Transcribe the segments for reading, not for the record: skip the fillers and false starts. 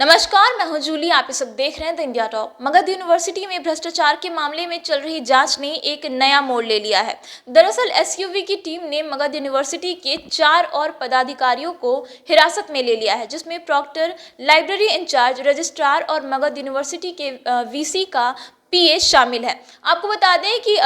नमस्कार, मैं हूं जूली। आप ये सब देख रहे हैं the India top. Magadh university में भ्रष्टाचार के मामले में चल रही जांच ने एक नया मोड़ ले लिया है। दरअसल एसयूवी की टीम ने मगध यूनिवर्सिटी के 4 और पदाधिकारियों को हिरासत में ले लिया है, जिसमें प्रॉक्टर, लाइब्रेरी इंचार्ज, रजिस्ट्रार और मगध यूनिवर्सिटी के वीसी का पीए शामिल है। आपको बता दें कि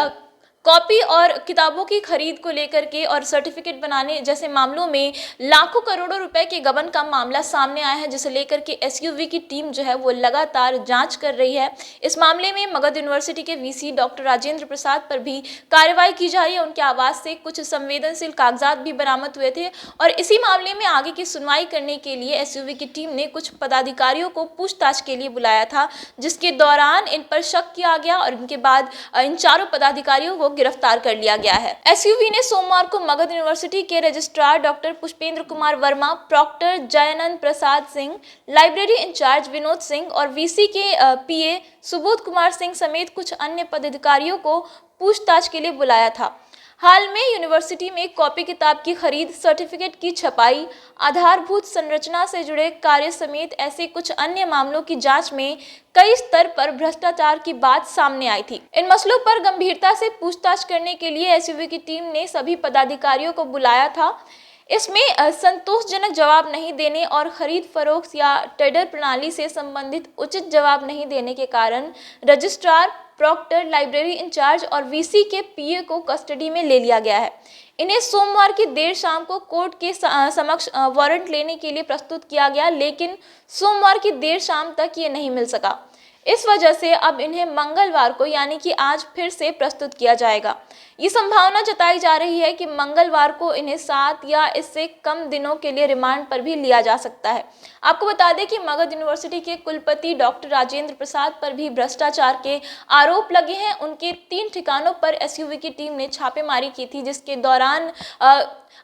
कॉपी और किताबों की खरीद को लेकर के और सर्टिफिकेट बनाने जैसे मामलों में लाखों करोड़ों रुपए के गबन का मामला सामने आया है, जिसे लेकर के एसयूवी की टीम जो है वो लगातार जांच कर रही है। इस मामले में मगध यूनिवर्सिटी के वीसी डॉक्टर राजेंद्र प्रसाद पर भी कार्रवाई की जा रही है। उनके आवास से कुछ संवेदनशील कागजात भी बरामद हुए थे और इसी मामले में आगे की सुनवाई करने के लिए एसयूवी की टीम ने कुछ पदाधिकारियों को पूछताछ के लिए बुलाया था, जिसके दौरान इन पर शक किया गया और इनके बाद इन चारों पदाधिकारियों को गिरफ्तार कर लिया गया है। एसयूवी ने सोमवार को मगध यूनिवर्सिटी के registrar doctor Pushpendra Kumar Verma, proctor Jayanand Prasad Singh, library incharge Vinod Singh और वीसी के पीए सुबोध कुमार सिंह समेत कुछ अन्य पदाधिकारियों को पूछताछ के लिए बुलाया था। हाल में यूनिवर्सिटी में कॉपी किताब की खरीद, सर्टिफिकेट की छपाई, आधारभूत संरचना से जुड़े कार्य समेत ऐसे कुछ अन्य मामलों की जांच में कई स्तर पर भ्रष्टाचार की बात सामने आई थी। इन मसलों पर गंभीरता से पूछताछ करने के लिए एसयूवी की टीम ने सभी पदाधिकारियों को बुलाया था। इसमें संतोषजनक जवाब नहीं देने और खरीद फरोख्त या टेंडर प्रणाली से संबंधित उचित जवाब नहीं देने के कारण रजिस्ट्रार, प्रॉक्टर, लाइब्रेरी इंचार्ज और वीसी के पीए को कस्टडी में ले लिया गया है। इन्हें सोमवार की देर शाम को कोर्ट के समक्ष वारंट लेने के लिए प्रस्तुत किया गया, लेकिन सोमवार की देर शाम तक ये नहीं मिल सका। इस वजह से अब इन्हें मंगलवार को यानी कि आज फिर से प्रस्तुत किया जाएगा। ये संभावना जताई जा रही है कि मंगलवार को इन्हें 7 या इससे कम दिनों के लिए रिमांड पर भी लिया जा सकता है। आपको बता दें कि मगध यूनिवर्सिटी के कुलपति डॉक्टर राजेंद्र प्रसाद पर भी भ्रष्टाचार के आरोप लगे हैं। उनके 3 ठिकानों पर एसयूवी की टीम ने छापेमारी की थी, जिसके दौरान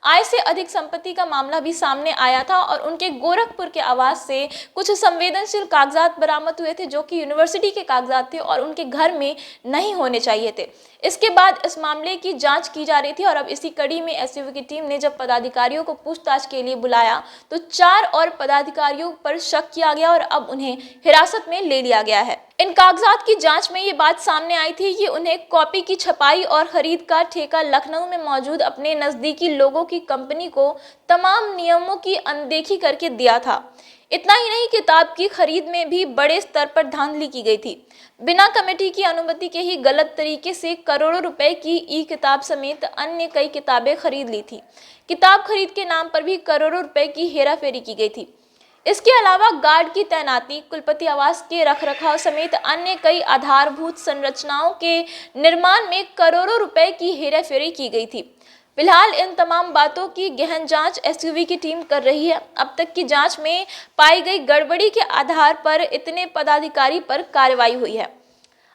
आय से अधिक संपत्ति का मामला भी सामने आया था और उनके गोरखपुर के आवास से कुछ संवेदनशील कागजात बरामद हुए थे, जो कि यूनिवर्सिटी के कागजात थे और उनके घर में नहीं होने चाहिए थे। इसके बाद इस मामले की जांच की जा रही थी और अब इसी कड़ी में एसयूवी की टीम ने जब पदाधिकारियों को पूछताछ के लिए बुलाया तो 4 और पदाधिकारियों पर शक किया गया और अब उन्हें हिरासत में ले लिया गया है। इन कागजात की जांच में ये बात सामने आई थी कि उन्हें कॉपी की छपाई और खरीद का ठेका लखनऊ में मौजूद अपने नजदीकी लोगों की कंपनी को तमाम नियमों की अनदेखी करके दिया था। इतना ही नहीं, किताब की खरीद में भी बड़े स्तर पर धांधली की गई थी। बिना कमेटी की अनुमति के ही गलत तरीके से करोड़ों रुपए की ई किताब समेत अन्य कई किताबें खरीद ली थी। किताब खरीद के नाम पर भी करोड़ों रुपए की हेराफेरी की गई थी। इसके अलावा गार्ड की तैनाती, कुलपति आवास के रखरखाव समेत अन्य कई आधारभूत संरचनाओं के निर्माण में करोड़ों रुपए की हेराफेरी की गई थी। फिलहाल इन तमाम बातों की गहन जांच एसयूवी की टीम कर रही है। अब तक की जांच में पाई गई गड़बड़ी के आधार पर इतने पदाधिकारी पर कार्रवाई हुई है।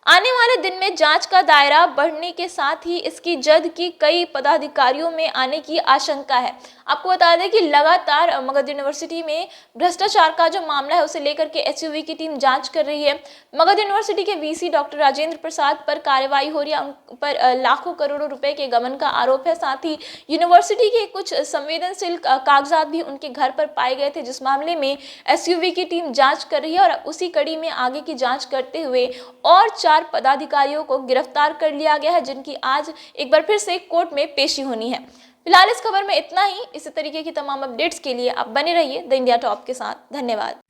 आने वाले दिन में जांच का दायरा बढ़ने के साथ ही इसकी जद की कई पदाधिकारियों में आने की आशंका है। आपको बता दें कि लगातार मगध यूनिवर्सिटी में भ्रष्टाचार का जो मामला है उसे लेकर के एसयूवी की टीम जांच कर रही है। मगध यूनिवर्सिटी के वीसी डॉक्टर राजेंद्र प्रसाद पर कार्रवाई हो रही है। उन पर लाखों करोड़ों रुपए के गबन का आरोप है। साथ ही यूनिवर्सिटी के कुछ संवेदनशील कागजात भी उनके घर पर पाए गए थे, जिस मामले में एसयूवी की टीम जांच कर रही है और उसी कड़ी में आगे की जांच करते हुए और 4 पदाधिकारियों को गिरफ्तार कर लिया गया है, जिनकी आज एक बार फिर से कोर्ट में पेशी होनी है। फिलहाल इस खबर में इतना ही। इसी तरीके की तमाम अपडेट्स के लिए आप बने रहिए द इंडिया टॉप के साथ। धन्यवाद।